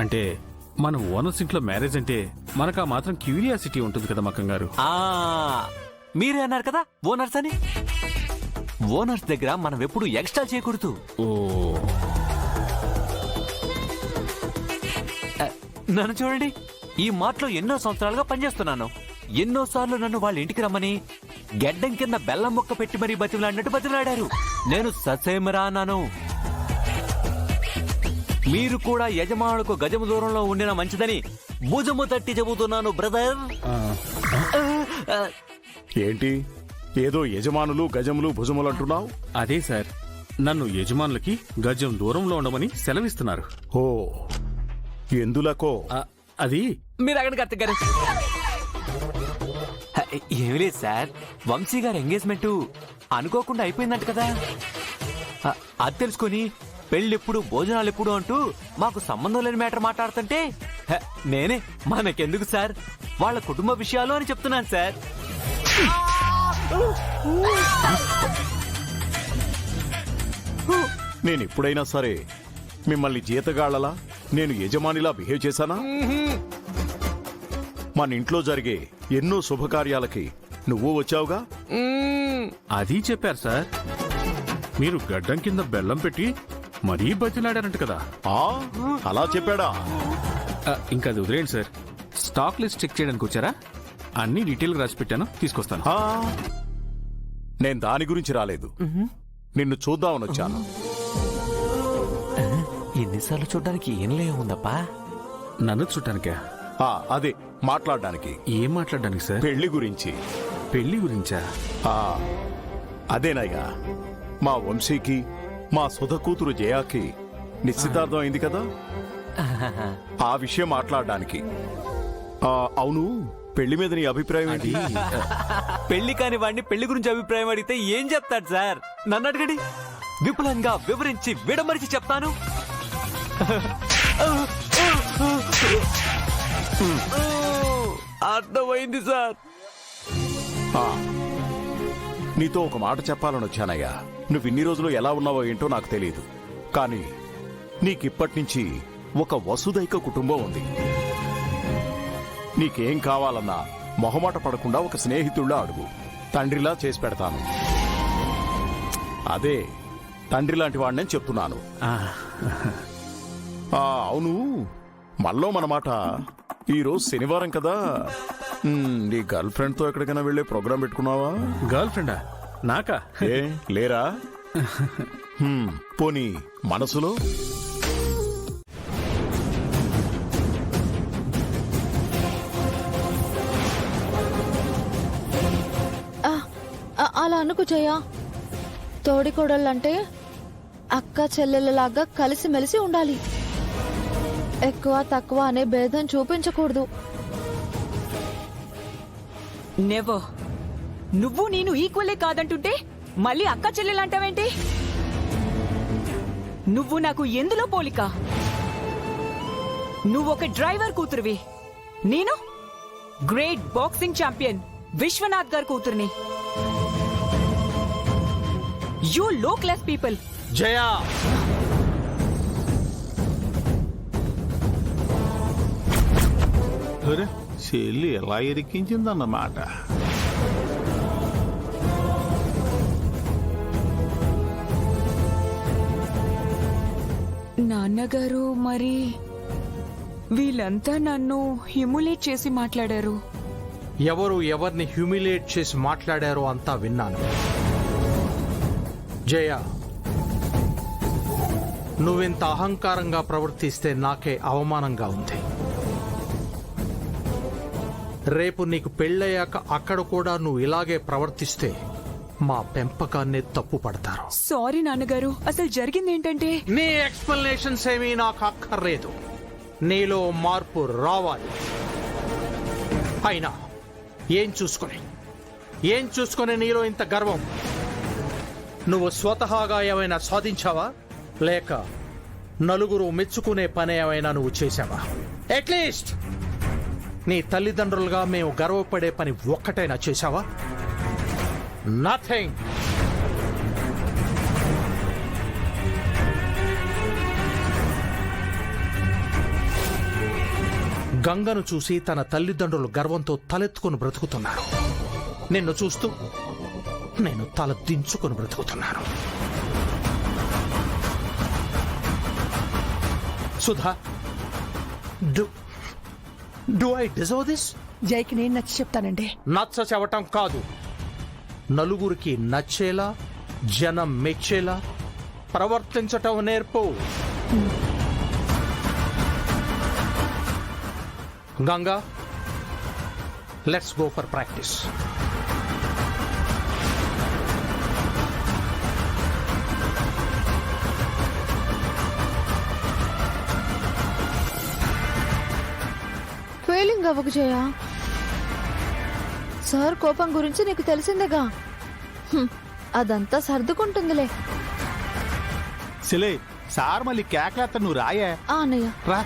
అంటే మన ఓనర్స్ ఇంట్లో మ్యారేజ్ అంటే మనకు ఆ మాత్రం క్యూరియాసిటీ ఉంటుంది కదా మక్కం గారు. మీరే అన్నారు కదా ఓనర్స్ అని. ఓనర్స్ దగ్గర మనం ఎప్పుడు ఎక్స్ట్రా చేయకూడదు. ఓ నన్ను చూడండి, ఈ మాటలో ఎన్నో సంవత్సరాలుగా పనిచేస్తున్నాను. ఎన్నోసార్లు నన్ను వాళ్ళ ఇంటికి రమ్మని గెడ్డం కింద బెల్లం మొక్క పెట్టి మరీ బతిమలాడినట్టు బతిమలాడారు. నేను ససేమరా అన్నాను. మీరు కూడా యజమానులకు గజము దూరంలో ఉండిన మంచిదని భుజము తట్టి చెబుతున్నాను బ్రదర్. ఏంటి ఏదో యజమానులు గజములు భుజములు అంటున్నావు? అదే సార్, నన్ను యజమానులకి గజం దూరంలో ఉండమని సెలవిస్తున్నారు. ఓ ఎందులకో? అది మీరు అక్కడికి కార్తిక్ గారు. ఏమి లేదు సార్, వంశీ గారి ఎంగేజ్మెంట్ అనుకోకుండా అయిపోయిందంట కదా. అది తెలుసుకొని పెళ్ళెప్పుడు భోజనాలు ఎప్పుడు అంటూ మాకు సంబంధం లేని మ్యాటర్ మాట్లాడుతుంటే నేనే మనకెందుకు సార్ వాళ్ళ కుటుంబ విషయాలు అని చెప్తున్నాను సార్. నేను ఎప్పుడైనా సరే మిమ్మల్ని జీతగాళ్లలా నేను యజమానిలా బిహేవ్ చేశానా? మన ఇంట్లో జరిగే ఎన్నో శుభకార్యాలకి నువ్వు వచ్చావుగా. అది చెప్పారు సార్. మీరు గడ్డం కింద బెల్లం పెట్టి మరీ బతిలాడారంట కదా. అలా చెప్పాడా? ఇంకా అది వదిలేండి సార్. స్టాక్ లిస్ట్ చెక్ చేయడానికి వచ్చారా? అన్ని డీటెయిల్ రాసి పెట్టాను, తీసుకొస్తాను. నేను దాని గురించి రాలేదు, నిన్ను చూద్దామని వచ్చాను. ఎన్నిసార్లు చూడడానికి ఏం ఉందప్పా? నన్ను చూడటానికా? అదే మాట్లాడడానికి. ఏం మాట్లాడడానికి సార్? పెళ్లి గురించి. పెళ్లి గురించా? అదేనయ్యా, మా వంశీకి మా సుధ కూతురు జయాకి నిశ్చితార్థం అయింది కదా, ఆ విషయం మాట్లాడడానికి. అవును, పెళ్లి మీద నీ అభిప్రాయం ఏంటి? పెళ్లి కాని వాడిని పెళ్లి గురించి అభిప్రాయం అడిగితే ఏం చెప్తాడు సార్? నన్ను అడగండి, విపులంగా వివరించి విడమరిచి చెప్తాను. అర్థమైంది సార్. నీతో ఒక మాట చెప్పాలని వచ్చానయ్యా. నువ్వు ఇన్ని రోజులు ఎలా ఉన్నావో ఏంటో నాకు తెలియదు, కానీ నీకిప్పటి నుంచి ఒక వసుదైక కుటుంబం ఉంది. నీకేం కావాలన్నా మొహమాట పడకుండా ఒక స్నేహితుళ్ళ అడుగు, తండ్రిలా చేసి పెడతాను. అదే తండ్రి లాంటి వాడిని చెప్తున్నాను. అవును, మనలో మన మాట. ఈరోజు శనివారం కదా, నీ గర్ల్ ఫ్రెండ్ తో ఎక్కడికైనా వెళ్లే ప్రోగ్రాం పెట్టుకున్నావా? గర్ల్ ఫ్రెండా? నాకా? ఏ లేరా? పోనీ మనసులో? అలా అనుకు జయ. తోడికోడళ్ళంటే అక్క చెల్లెళ్ళలాగా కలిసిమెలిసి ఉండాలి. ఎక్కువ తక్కువ అనే భేదం చూపించకూడదు. నెవర్. నువ్వు నేను ఈక్వలే కాదంటుంటే మళ్ళీ అక్క చెల్లెలంటావేంటి? నువ్వు నాకు ఎందులో పోలిక? నువ్వొక డ్రైవర్ కూతురువి, నేను గ్రేట్ బాక్సింగ్ ఛాంపియన్ విశ్వనాథ్ గారి కూతురుని. యూ లో క్లాస్ పీపుల్. జయా, చెల్లి ఎలా ఇరికించిందన్నమాట. నాన్నగారు, మరి వీళ్ళంతా నన్ను హ్యూమిలేట్ చేసి మాట్లాడారు. ఎవరు ఎవరిని హ్యూమిలేట్ చేసి మాట్లాడారో అంతా విన్నాను. జయ, నువ్వింత అహంకారంగా ప్రవర్తిస్తే నాకే అవమానంగా ఉంది. రేపు నీకు పెళ్ళయ్యాక అక్కడ కూడా నువ్వు ఇలాగే ప్రవర్తిస్తే మా పెంపకాన్నే తప్పు పడతారు. సారీ నాన్నగారు, అసలు జరిగిందేంటంటే... నీ ఎక్స్ప్లెనేషన్స్ ఏమీ నాకు అక్కర్లేదు. నీలో మార్పు రావాలి. అయినా ఏం చూసుకొని నీలో ఇంత గర్వం? నువ్వు స్వతహాగా ఏమైనా సాధించావా, లేక నలుగురు మెచ్చుకునే పని ఏమైనా నువ్వు చేశావా? అట్లీస్ట్ నీ తల్లిదండ్రులుగా మేము గర్వపడే పని ఒక్కటైనా చేశావా? నథింగ్. గంగను చూసి తన తల్లిదండ్రులు గర్వంతో తలెత్తుకుని బ్రతుకుతున్నారు. నిన్ను చూస్తూ నేను తల దించుకుని బ్రతుకుతున్నాను. Sudha, do I deserve this? జైకి నేను నచ్చి చెప్తానండి. నచ్చ చెవటం కాదు, నలుగురికి నచ్చేలా, జనం మెచ్చేలా ప్రవర్తించటం నేర్పు. Ganga, let's go for practice. Feeling అవ్వకు జయ. సార్ కోపం గురించి నీకు తెలిసిందేగా. అదంతా సర్దుకుంటుందిలే. సిలే సార్ మళ్ళీ కేకలేస్తా, నువ్వు రాయే. ఆ అన్నయ్య. రా.